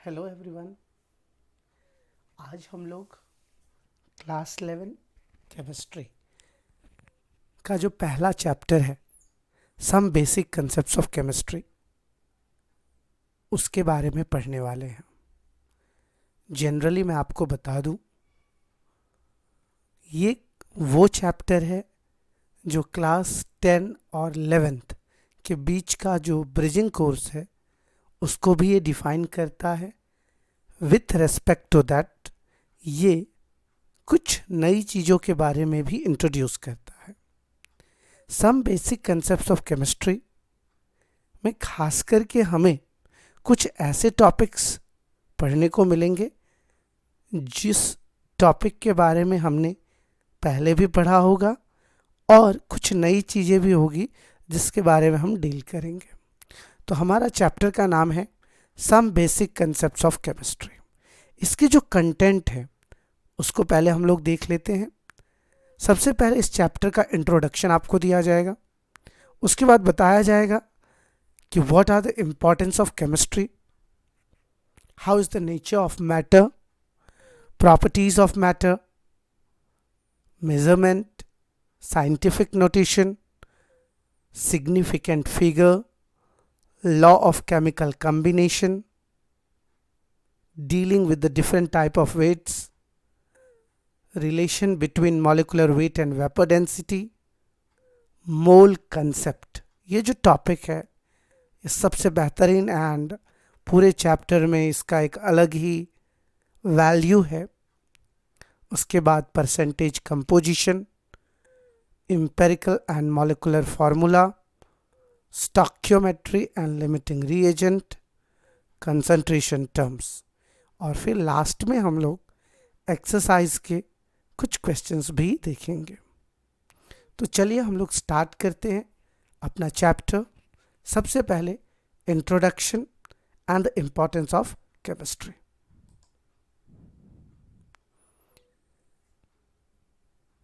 Hello everyone. आज हम लोग क्लास 11 केमिस्ट्री का जो पहला चैप्टर है some basic concepts of chemistry उसके बारे में पढ़ने वाले हैं। जनरली मैं आपको बता दूं, ये वो चैप्टर है जो क्लास 10 और 11th के बीच का जो ब्रिजिंग कोर्स है उसको भी ये डिफाइन करता है। विथ रेस्पेक्ट टू दैट ये कुछ नई चीज़ों के बारे में भी इंट्रोड्यूस करता है। Some basic concepts of chemistry में खास करके हमें कुछ ऐसे टॉपिक्स पढ़ने को मिलेंगे जिस टॉपिक के बारे में हमने पहले भी पढ़ा होगा और कुछ नई चीज़ें भी होगी जिसके बारे में हम डील करेंगे। तो हमारा चैप्टर का नाम है some basic concepts of chemistry. इसकी जो कंटेंट है उसको पहले हम लोग देख लेते हैं। सबसे पहले इस चैप्टर का इंट्रोडक्शन आपको दिया जाएगा, उसके बाद बताया जाएगा कि what are the importance of chemistry, how is the nature of matter, properties of matter, measurement, scientific notation, significant figure, law of chemical combination, dealing with the different type of weights, relation between molecular weight and vapor density, mole concept। ये जो topic है ये सबसे बेहतरीन and पूरे chapter में इसका एक अलग ही वैल्यू है। उसके बाद percentage composition, empirical and molecular formula, stoichiometry and limiting reagent, concentration terms, और फिर लास्ट में हम लोग एक्सरसाइज के कुछ क्वेश्चंस भी देखेंगे। तो चलिए हम लोग स्टार्ट करते हैं अपना चैप्टर। सबसे पहले introduction and the importance of chemistry.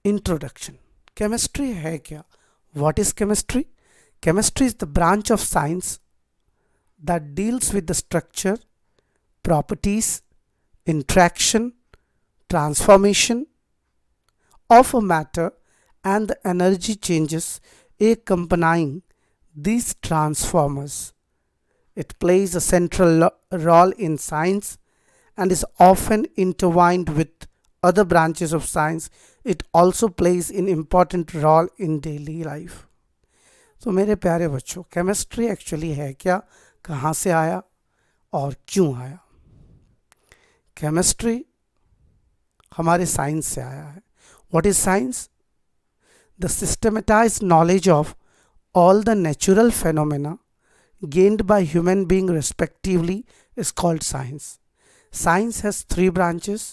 Introduction. Chemistry है क्या? What is chemistry? Chemistry is the branch of science that deals with the structure, properties, interaction, transformation of a matter and the energy changes accompanying these transformers. It plays a central role in science and is often intertwined with other branches of science. It also plays an important role in daily life. तो मेरे प्यारे बच्चों, chemistry actually है क्या, कहाँ से आया और क्यों आया? केमिस्ट्री हमारे साइंस से आया है। What is science? The systematised knowledge of all the natural phenomena gained by human being respectively is called science. Science has three branches: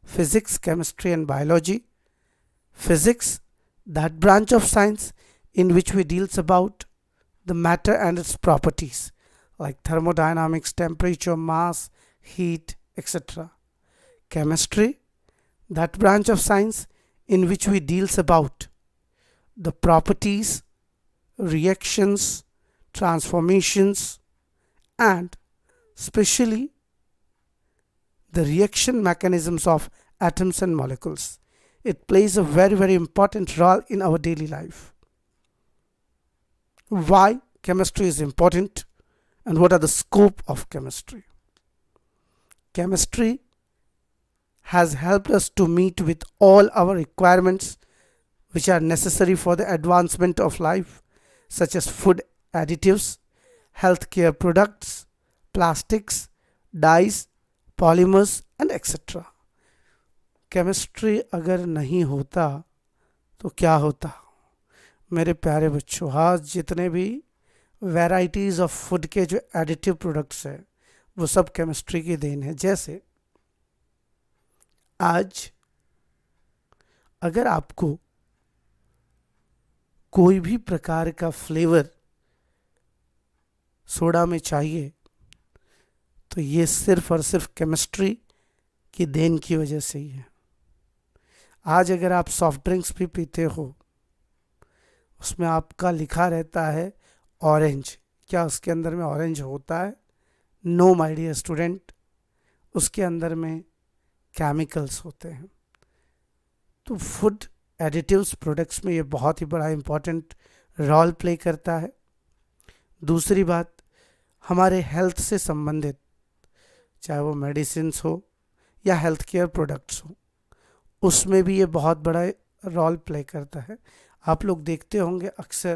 physics, chemistry and biology. Physics, that branch of science in which we deals about the matter and its properties like thermodynamics, temperature, mass, heat, etc. Chemistry, that branch of science in which we deals about the properties, reactions, transformations and especially the reaction mechanisms of atoms and molecules. It plays a very important role in our daily life. Why chemistry is important and what are the scope of chemistry? Chemistry has helped us to meet with all our requirements which are necessary for the advancement of life, such as food additives, healthcare products, plastics, dyes, polymers and etc. Chemistry अगर नहीं होता तो क्या होता? मेरे प्यारे बच्चों, आज जितने भी वैराइटीज़ ऑफ फूड के जो एडिटिव प्रोडक्ट्स हैं वो सब केमिस्ट्री की देन है। जैसे आज अगर आपको कोई भी प्रकार का फ्लेवर सोडा में चाहिए तो ये सिर्फ और सिर्फ केमिस्ट्री की देन की वजह से ही है। आज अगर आप सॉफ्ट ड्रिंक्स भी पीते हो उसमें आपका लिखा रहता है ऑरेंज, क्या उसके अंदर में ऑरेंज होता है? नो माय डियर स्टूडेंट, उसके अंदर में केमिकल्स होते हैं। तो फूड एडिटिव्स प्रोडक्ट्स में ये बहुत ही बड़ा इम्पोर्टेंट रोल प्ले करता है। दूसरी बात, हमारे हेल्थ से संबंधित, चाहे वो मेडिसिन्स हो या हेल्थ केयर प्रोडक्ट्स हो, उसमें भी ये बहुत बड़ा रोल प्ले करता है। आप लोग देखते होंगे अक्सर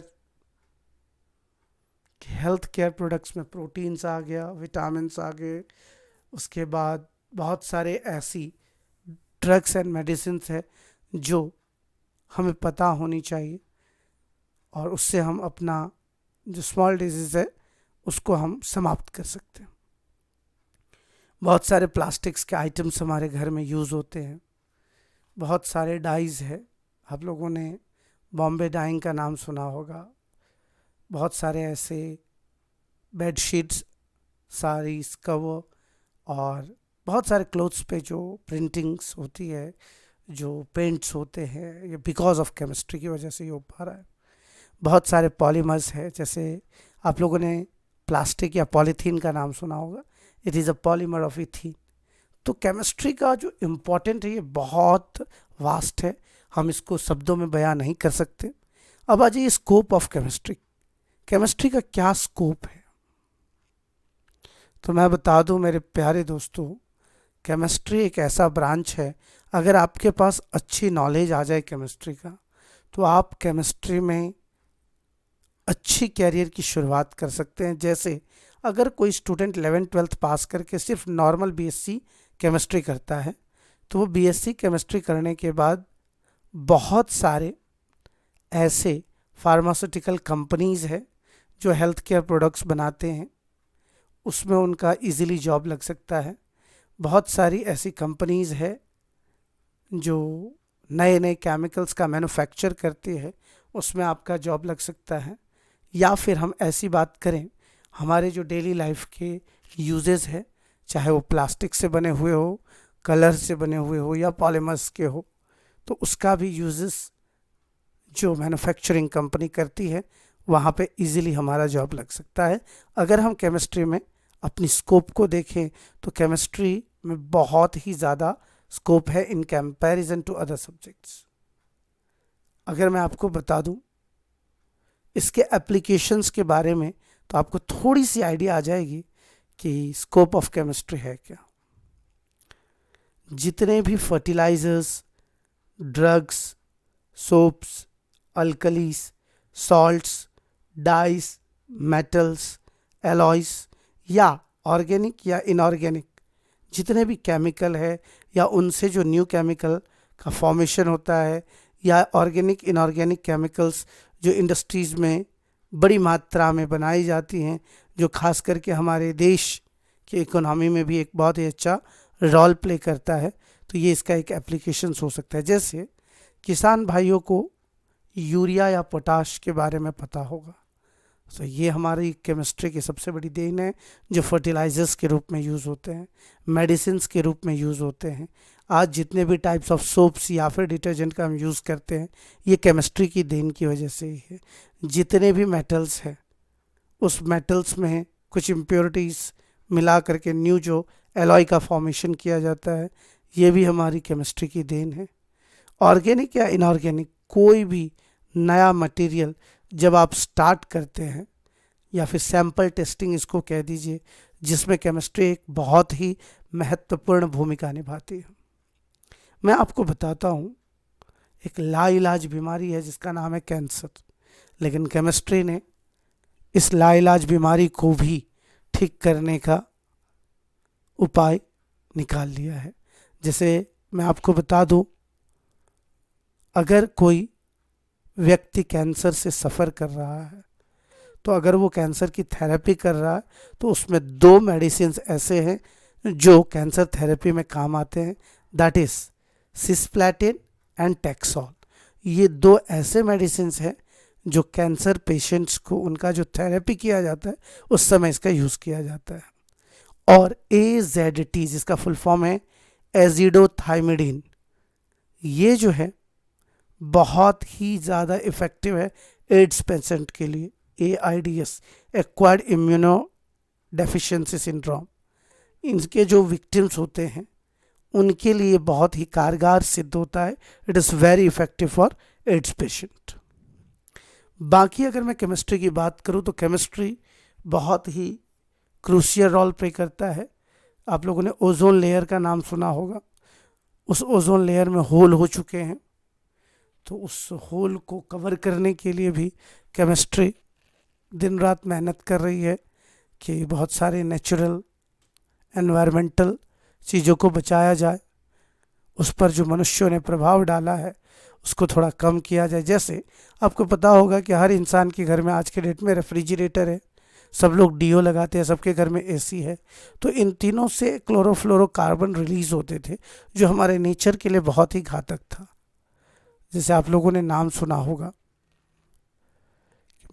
कि हेल्थ केयर प्रोडक्ट्स में प्रोटीन्स आ गया, विटामिन्स आ गए, उसके बाद बहुत सारे ऐसी ड्रग्स एंड मेडिसिन्स है जो हमें पता होनी चाहिए, और उससे हम अपना जो स्मॉल डिजीज़ है उसको हम समाप्त कर सकते हैं। बहुत सारे प्लास्टिक्स के आइटम्स हमारे घर में यूज़ होते हैं, बहुत सारे डाइज है, आप लोगों ने बॉम्बे डाइंग का नाम सुना होगा। बहुत सारे ऐसे बेडशीट्स, साड़ीज़, कवर और बहुत सारे क्लोथ्स पे जो प्रिंटिंग्स होती है, जो पेंट्स होते हैं, ये बिकॉज ऑफ केमिस्ट्री की वजह से ये हो पा रहा है। बहुत सारे पॉलीमर्स है, जैसे आप लोगों ने प्लास्टिक या पॉलीथीन का नाम सुना होगा, it is a polymer of ethene. तो केमिस्ट्री का जो इम्पोर्टेंट है ये बहुत वास्ट है, हम इसको शब्दों में बयां नहीं कर सकते। अब आ जाइए स्कोप ऑफ केमिस्ट्री। केमिस्ट्री का क्या स्कोप है? तो मैं बता दूं मेरे प्यारे दोस्तों, केमिस्ट्री एक ऐसा ब्रांच है, अगर आपके पास अच्छी नॉलेज आ जाए केमिस्ट्री का, तो आप केमिस्ट्री में अच्छी कैरियर की शुरुआत कर सकते हैं। जैसे अगर कोई स्टूडेंट 11th-12th पास करके सिर्फ नॉर्मल बीएससी केमिस्ट्री करता है, तो वो बीएससी केमिस्ट्री करने के बाद बहुत सारे ऐसे फार्मास्यूटिकल कंपनीज़ है जो हेल्थ केयर प्रोडक्ट्स बनाते हैं, उसमें उनका इजीली जॉब लग सकता है। बहुत सारी ऐसी कंपनीज़ है जो नए नए केमिकल्स का मैन्युफैक्चर करती है, उसमें आपका जॉब लग सकता है। या फिर हम ऐसी बात करें, हमारे जो डेली लाइफ के यूजेस है, चाहे वो प्लास्टिक से बने हुए हो, कलर से बने हुए हो या पॉलीमर्स के हो, तो उसका भी यूजेस जो मैन्युफैक्चरिंग कंपनी करती है, वहाँ पे इजीली हमारा जॉब लग सकता है। अगर हम केमिस्ट्री में अपनी स्कोप को देखें तो केमिस्ट्री में बहुत ही ज़्यादा स्कोप है in comparison to other subjects. अगर मैं आपको बता दूं इसके एप्लीकेशंस के बारे में, तो आपको थोड़ी सी आइडिया आ जाएगी कि स्कोप ऑफ केमिस्ट्री है क्या। जितने भी fertilisers, drugs, soaps, alkalis, salts, dyes, metals, alloys या ऑर्गेनिक या इनऑर्गेनिक जितने भी केमिकल है, या उनसे जो न्यू केमिकल का फॉर्मेशन होता है, या ऑर्गेनिक इनऑर्गेनिक केमिकल्स जो इंडस्ट्रीज़ में बड़ी मात्रा में बनाई जाती हैं, जो खास करके हमारे देश की इकोनॉमी में भी एक बहुत ही अच्छा रोल प्ले करता है, तो ये इसका एक एप्लीकेशंस हो सकता है। जैसे किसान भाइयों को यूरिया या पोटाश के बारे में पता होगा, तो ये हमारी केमिस्ट्री की सबसे बड़ी देन है, जो फर्टिलाइजर्स के रूप में यूज़ होते हैं, मेडिसिन्स के रूप में यूज़ होते हैं। आज जितने भी टाइप्स ऑफ सोप्स या फिर डिटर्जेंट का हम यूज़ करते हैं, ये केमिस्ट्री की देन की वजह से ही है। जितने भी मेटल्स हैं, उस मेटल्स में कुछ इम्प्योरिटीज़ मिला करके न्यू जो एलॉय का फॉर्मेशन किया जाता है, ये भी हमारी केमिस्ट्री की देन है। ऑर्गेनिक या इनऑर्गेनिक कोई भी नया मटेरियल जब आप स्टार्ट करते हैं, या फिर सैंपल टेस्टिंग इसको कह दीजिए, जिसमें केमिस्ट्री एक बहुत ही महत्वपूर्ण भूमिका निभाती है। मैं आपको बताता हूँ, एक लाइलाज बीमारी है जिसका नाम है कैंसर, लेकिन केमिस्ट्री ने इस लाइलाज बीमारी को भी ठीक करने का उपाय निकाल लिया है। जैसे मैं आपको बता दूं, अगर कोई व्यक्ति कैंसर से सफ़र कर रहा है, तो अगर वो कैंसर की थेरेपी कर रहा है, तो उसमें 2 मेडिसिन ऐसे हैं जो कैंसर थेरेपी में काम आते हैं, that is cisplatin and taxol. ये 2 ऐसे मेडिसिन हैं जो कैंसर पेशेंट्स को उनका जो थेरेपी किया जाता है उस समय इसका यूज़ किया जाता है। और AZT जिसका फुल फॉर्म है एजिडोथाइमिडीन, ये जो है बहुत ही ज़्यादा इफ़ेक्टिव है एड्स पेशेंट के लिए। AIDS acquired immuno deficiency syndrome, इनके जो विक्टिम्स होते हैं उनके लिए बहुत ही कारगर सिद्ध होता है। It is very effective for ads patient. बाकी अगर मैं केमिस्ट्री की बात करूं तो केमिस्ट्री बहुत ही क्रूशियल रोल प्ले करता है। आप लोगों ने ओजोन लेयर का नाम सुना होगा। उस ओजोन लेयर में होल हो चुके हैं, तो उस होल को कवर करने के लिए भी केमिस्ट्री दिन रात मेहनत कर रही है कि बहुत सारे नेचुरल एनवायरमेंटल चीज़ों को बचाया जाए, उस पर जो मनुष्यों ने प्रभाव डाला है उसको थोड़ा कम किया जाए। जैसे आपको पता होगा कि हर इंसान के घर में आज के डेट में रेफ्रिजरेटर है, सब लोग डीओ लगाते हैं, सबके घर में एसी है। तो इन तीनों से क्लोरोफ्लोरोकार्बन रिलीज होते थे जो हमारे नेचर के लिए बहुत ही घातक था। जैसे आप लोगों ने नाम सुना होगा,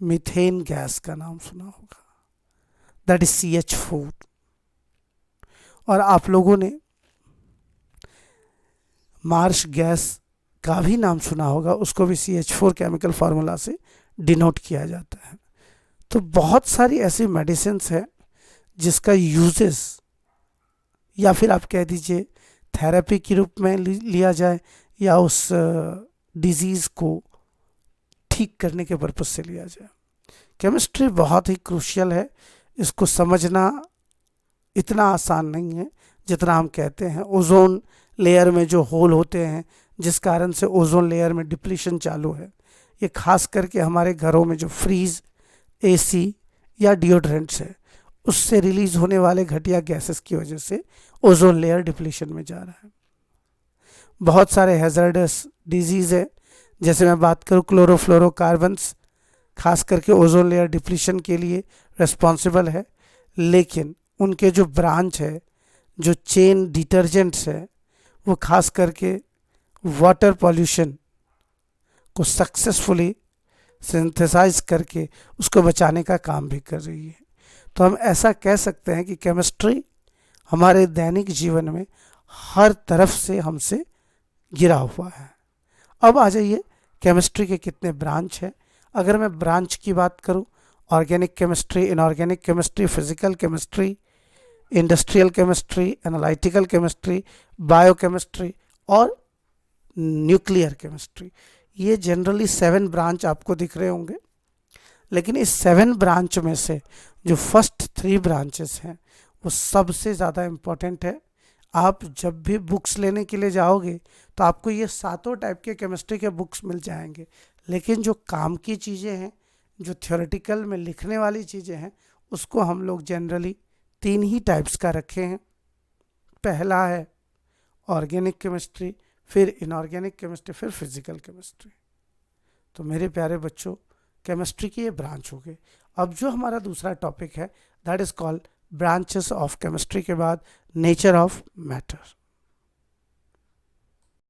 मीथेन गैस का नाम सुना होगा, दैट इज CH4। और आप लोगों ने मार्श गैस का भी नाम सुना होगा, उसको भी CH4 केमिकल फार्मूला से डिनोट किया जाता है। तो बहुत सारी ऐसी मेडिसिन्स हैं जिसका यूजेस या फिर आप कह दीजिए थेरेपी के रूप में लिया जाए या उस डिजीज़ को ठीक करने के पर्पज से लिया जाए। केमिस्ट्री बहुत ही क्रूशियल है, इसको समझना इतना आसान नहीं है जितना हम कहते हैं। ओजोन लेयर में जो होल होते हैं जिस कारण से ओजोन लेयर में डिप्लीशन चालू है, ये खास करके हमारे घरों में जो फ्रीज, एसी या डिओड्रेंट्स है उससे रिलीज होने वाले घटिया गैसेस की वजह से ओजोन लेयर डिप्लीशन में जा रहा है। बहुत सारे हैजर्डस डिजीज़ है, जैसे मैं बात करूँ क्लोरोफ्लोरोकार्बन्स खास करके ओजोन लेयर डिप्लीशन के लिए रिस्पॉन्सिबल है, लेकिन उनके जो ब्रांच है, जो चेन डिटर्जेंट्स है, वो खास करके वाटर पॉल्यूशन को सक्सेसफुली सिंथेसाइज करके उसको बचाने का काम भी कर रही है। तो हम ऐसा कह सकते हैं कि केमिस्ट्री हमारे दैनिक जीवन में हर तरफ से हमसे घिरा हुआ है। अब आ जाइए केमिस्ट्री के कितने ब्रांच हैं। अगर मैं ब्रांच की बात करूं, organic chemistry, inorganic chemistry, physical chemistry, industrial chemistry, analytical chemistry, biochemistry और न्यूक्लियर केमिस्ट्री, ये जनरली 7 ब्रांच आपको दिख रहे होंगे। लेकिन इस 7 ब्रांच में से जो फर्स्ट 3 ब्रांचेस हैं वो सबसे ज़्यादा इम्पोर्टेंट है। आप जब भी बुक्स लेने के लिए जाओगे तो आपको ये सातों टाइप के केमिस्ट्री के बुक्स मिल जाएंगे, लेकिन जो काम की चीज़ें हैं, जो थ्योरेटिकल में लिखने वाली चीज़ें हैं, उसको हम लोग जनरली 3 ही टाइप्स का रखे हैं। पहला है ऑर्गेनिक केमिस्ट्री, फिर इनऑर्गेनिक केमिस्ट्री, फिर फिजिकल केमिस्ट्री। तो मेरे प्यारे बच्चों, केमिस्ट्री की ये ब्रांच हो गई। अब जो हमारा दूसरा टॉपिक है that is called branches of chemistry के बाद नेचर ऑफ मैटर।